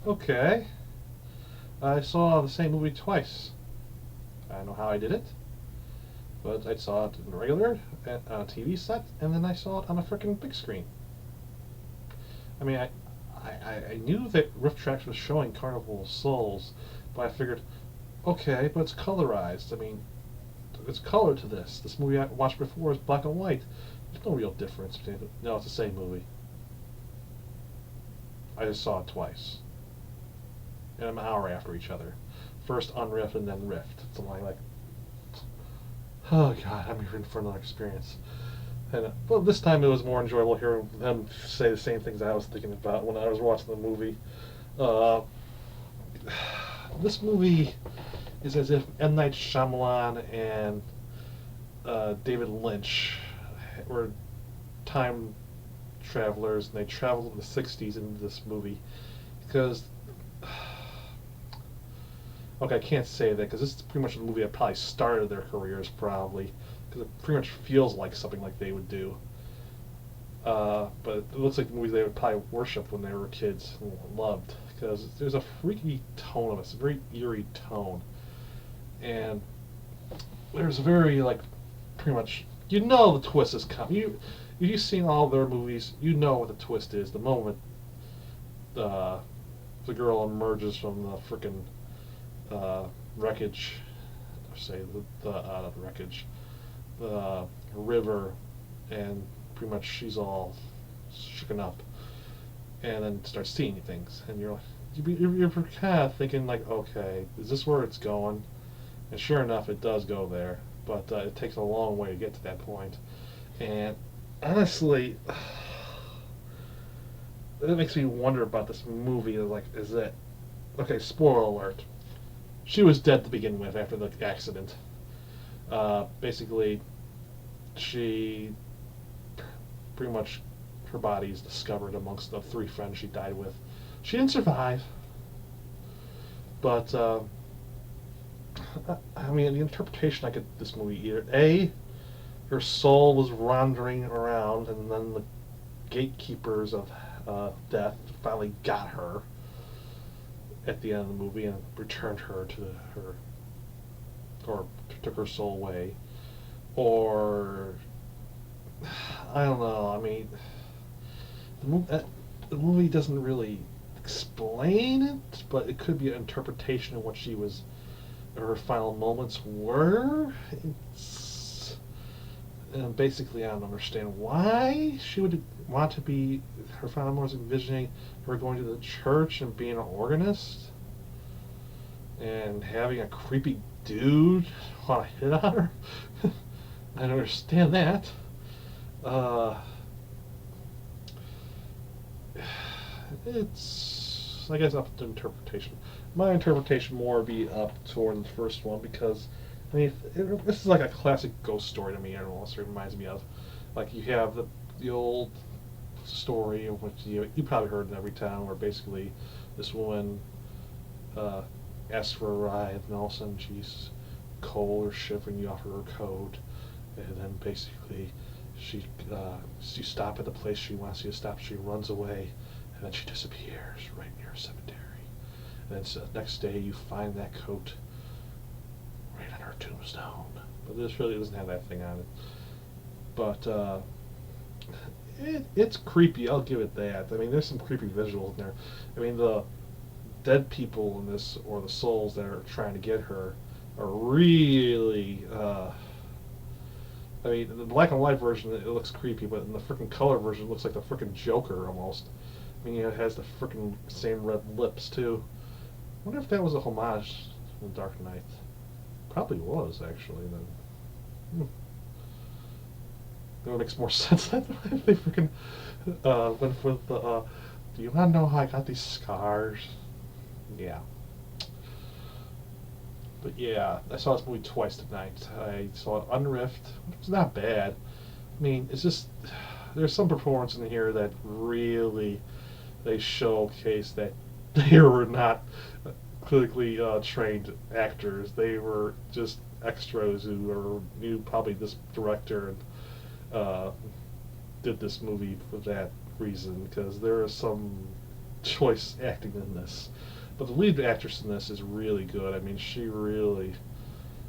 Okay. I saw the same movie twice. I don't know how I did it, but I saw it in regular on a TV set, and then I saw it on a freaking big screen. I mean, I knew that Riff Tracks was showing Carnival of Souls, but I figured, okay, but it's colorized. I mean, it's color to this. This movie I watched before is black and white. There's no real difference between it. No, it's the same movie. I just saw it twice, and an hour after each other. First unriffed and then riffed. Something like, oh god, I'm here for another experience. And well, this time it was more enjoyable hearing them say the same things I was thinking about when I was watching the movie. Uh, this movie is as if M. Night Shyamalan and David Lynch were time travelers, and they traveled in the '60s into this movie because. Okay, I can't say that because this is pretty much the movie that probably started their careers, probably, because it pretty much feels like something like they would do. But it looks like the movies they would probably worship when they were kids and loved, because there's a freaky tone of it. It's a very eerie tone, and there's a very like pretty much the twist is coming. If you've seen all their movies, you know what the twist is the moment uh, the girl emerges from the freaking wreckage. Say not the wreckage, the river, and pretty much she's all shooken up, and then starts seeing things, and you're kind of thinking like, okay, is this where it's going? And sure enough, it does go there, but it takes a long way to get to that point. And honestly, it makes me wonder about this movie. Like, is it okay? Spoiler alert: she was dead to begin with after the accident. Basically, she pretty much her body is discovered amongst the three friends she died with. She didn't survive, but I mean, the interpretation I get this movie either A, her soul was wandering around, and then the gatekeepers of death finally got her at the end of the movie and returned her to her, or took her soul away, or I don't know. I mean, the movie doesn't really explain it, but it could be an interpretation of what she was, her final moments were. It's and basically I don't understand why she would want to be. Her final moments envisioning her going to the church and being an organist and having a creepy dude want to hit on her. I don't understand that. Uh, it's I guess up to interpretation. My interpretation more would be up toward the first one because I mean this is like a classic ghost story to me. I don't know what it reminds me of. Like you have the old story of which you probably heard in every town where basically this woman uh, asks for a ride and all of a sudden she's cold or shivering. You offer her a coat and then basically she you stop at the place she wants you to stop. She runs away and then she disappears right near a cemetery. And then so the next day you find that coat right on her tombstone. But this really doesn't have that thing on it. But it's creepy. I'll give it that. I mean, there's some creepy visuals in there. I mean, the dead people in this, or the souls that are trying to get her, are really. I mean, the black and white version it looks creepy, but in the freaking color version, it looks like the freaking Joker almost. I mean, it has the freaking same red lips too. I wonder if that was a homage to The Dark Knight. Probably was actually. Then that makes more sense than if they freaking went with the. Do you want to know how I got these scars? Yeah. But yeah, I saw this movie twice tonight. I saw it unriffed, which was not bad. I mean, it's just there's some performance in here that really they showcase that they were not clinically trained actors. They were just extras who knew probably this director and uh, did this movie for that reason because there are some choice acting in this. But the lead actress in this is really good. I mean, she really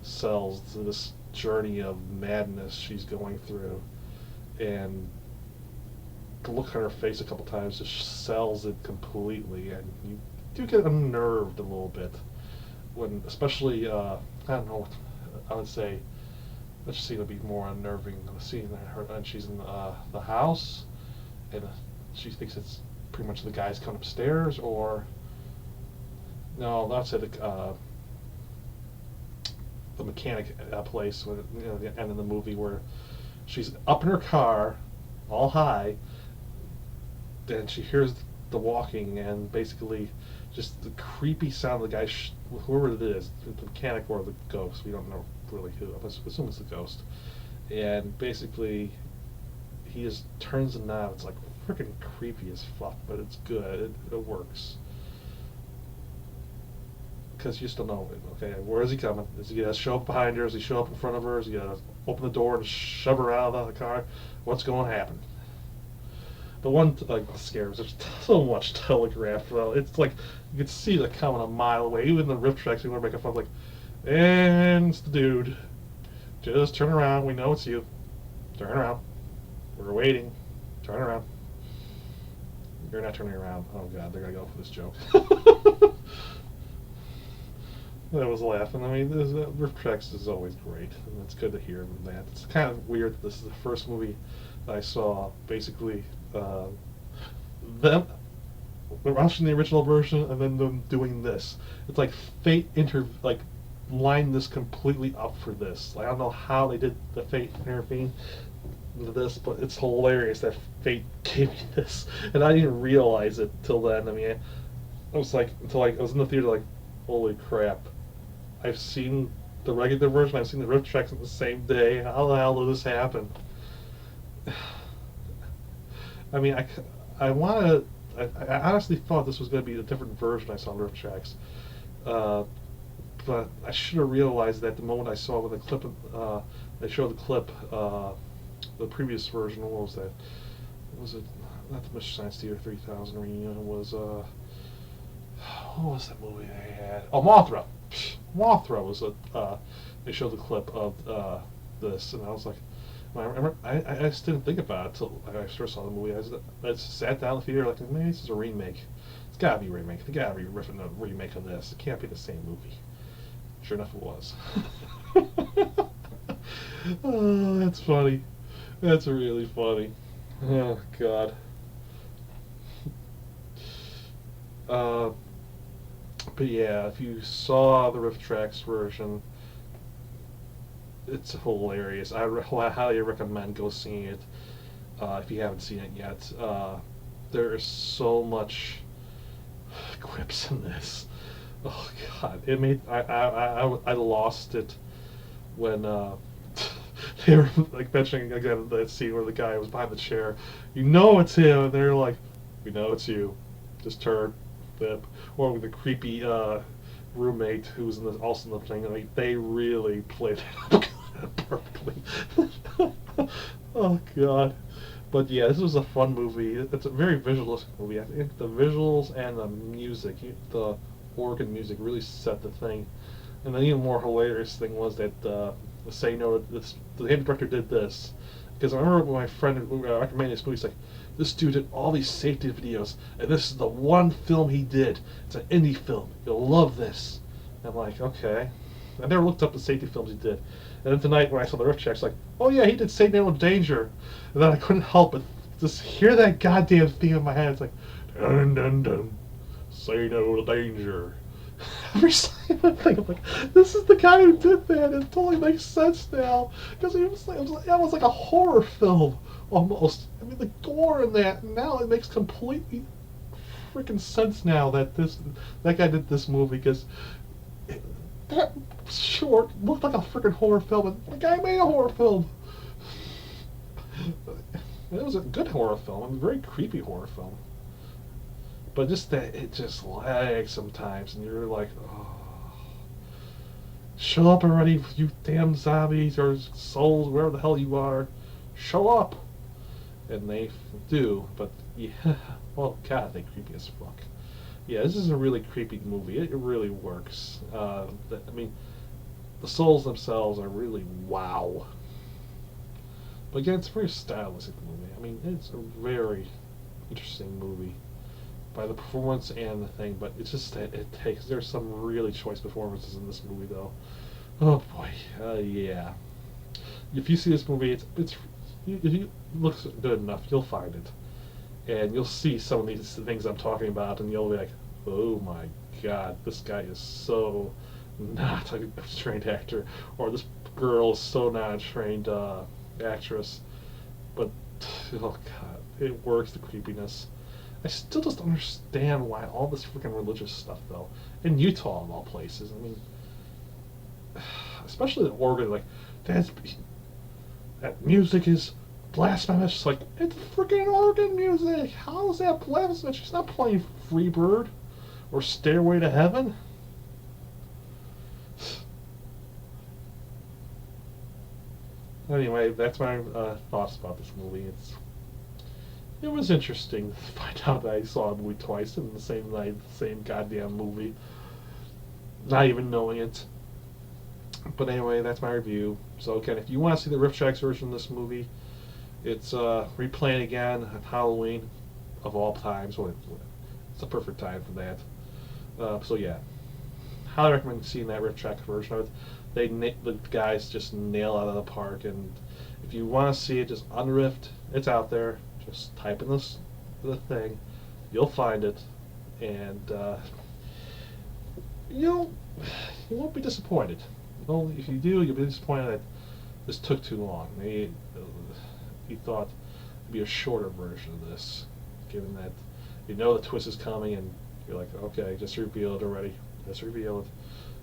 sells this journey of madness she's going through, and the look on her face a couple times just sells it completely, and you do get unnerved a little bit when, especially, I don't know, I would say, let's see, it'll be more unnerving. The scene her, and she's in the house, and she thinks it's pretty much the guys coming upstairs, or no, not say the mechanic place, when, you know, the end of the movie where she's up in her car, all high, and she hears the walking, and basically just the creepy sound of the guy, whoever it is, the mechanic or the ghost, we don't know really who, I assume it's the ghost, and basically he just turns the knob. It's like freaking creepy as fuck, but it's good, it works. Because you just don't know, okay, where is he coming? Is he going to show up behind her? Is he show up in front of her? Is he going to open the door and shove her out of the car? What's going to happen? The one, like, scares, there's so much telegraphed. Well, it's like, you can see it coming a mile away. Even the riff tracks, you want to make a fun, like, and it's the dude. Just turn around. We know it's you. Turn around. We're waiting. Turn around. You're not turning around. Oh, God, they're going to go for this joke. I was laughing. I mean, riff tracks is always great, and it's good to hear that. It's kind of weird that this is the first movie that I saw, basically, them watching the original version and then them doing this. It's like Fate lined this completely up for this. Like, I don't know how they did the Fate intervene into this, but it's hilarious that Fate gave me this, and I didn't realize it till then. I mean, I was like, until I was in the theater, like, holy crap. I've seen the regular version, I've seen the riff tracks on the same day. How the hell did this happen? I mean, I honestly thought this was going to be a different version I saw in riff tracks. But I should have realized that the moment I saw when the clip, they showed the clip, the previous version, what was that? Was it, not the Mystery Science Theater 3000 reunion, it was, what was that movie they had? Oh, Mothra! Mothra was they showed the clip of this, and I was like, I remember, I just didn't think about it until I first saw the movie. I just sat down in the theater like, maybe this is a remake. It's gotta be a remake. They gotta be riffing a remake of this. It can't be the same movie. Sure enough, it was. Oh, that's funny. That's really funny. Oh, God. But yeah, if you saw the riff tracks version, it's hilarious. I highly recommend go seeing it if you haven't seen it yet. There is so much quips in this. Oh, God, it made I lost it when they were like mentioning again that scene where the guy was behind the chair. You know it's him, and they're like, "We know it's you. Just turn, flip." Or with the creepy roommate who was also in the thing. Like, they really played it perfectly. Oh, God. But yeah, this was a fun movie. It's a very visualistic movie. I think the visuals and the music, the organ music, really set the thing. And the even more hilarious thing was that the Say No, the hand director did this. Because I remember when my friend recommended this movie, he's like, this dude did all these safety videos, and this is the one film he did. It's an indie film. You'll love this. And I'm like, okay. I never looked up the safety films he did. And then tonight when I saw the riff tracks, like, oh yeah, he did Say No to Danger. And then I couldn't help but just hear that goddamn theme in my head. It's like, dun dun dun, say no to danger. Every single thing, I'm like, this is the guy who did that. It totally makes sense now. Because it was like a horror film, almost. I mean, the gore in that, now it makes completely freaking sense now that that guy did this movie, because that short looked like a freaking horror film, and the guy made a horror film. It was a good horror film, a very creepy horror film. But just that it just lags sometimes, and you're like, oh, show up already, you damn zombies or souls, wherever the hell you are, show up. And they do, but yeah, well, God, they creepy as fuck. Yeah, this is a really creepy movie. It really works. I mean, the souls themselves are really wow. But again, it's a very stylistic movie. I mean, it's a very interesting movie by the performance and the thing, but it's just that it takes. There's some really choice performances in this movie, though. Oh boy, yeah. If you see this movie, it's if you look good enough, you'll find it, and you'll see some of these things I'm talking about, and you'll be like, oh my god, this guy is so not a trained actor, or this girl is so not a trained actress. But oh god, it works. The creepiness. I still just don't understand why all this freaking religious stuff, though, in Utah of all places. I mean, especially the organ, like that's that music is blasphemous. Like it's freaking organ music. How is that blasphemous? She's not playing Freebird or Stairway to Heaven. Anyway, that's my thoughts about this movie. It was interesting to find out that I saw a movie twice in the same night, the same goddamn movie, not even knowing it. But anyway, that's my review. So again, if you want to see the Riff Tracks version of this movie, it's replaying again on Halloween of all times. Well, it's a perfect time for that. So yeah, highly recommend seeing that Riff Track version of it. The guys just nail out of the park. And if you want to see it just unriffed, it's out there. Just type in the thing, you'll find it, and you won't be disappointed. Well, if you do, you'll be disappointed that this took too long. Maybe you thought it'd be a shorter version of this, given that you know the twist is coming, and you're like, okay, just reveal it already. Just reveal it.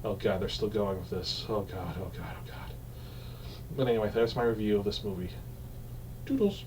Oh god, they're still going with this. Oh god, oh god, oh god. But anyway, that's my review of this movie. Doodles.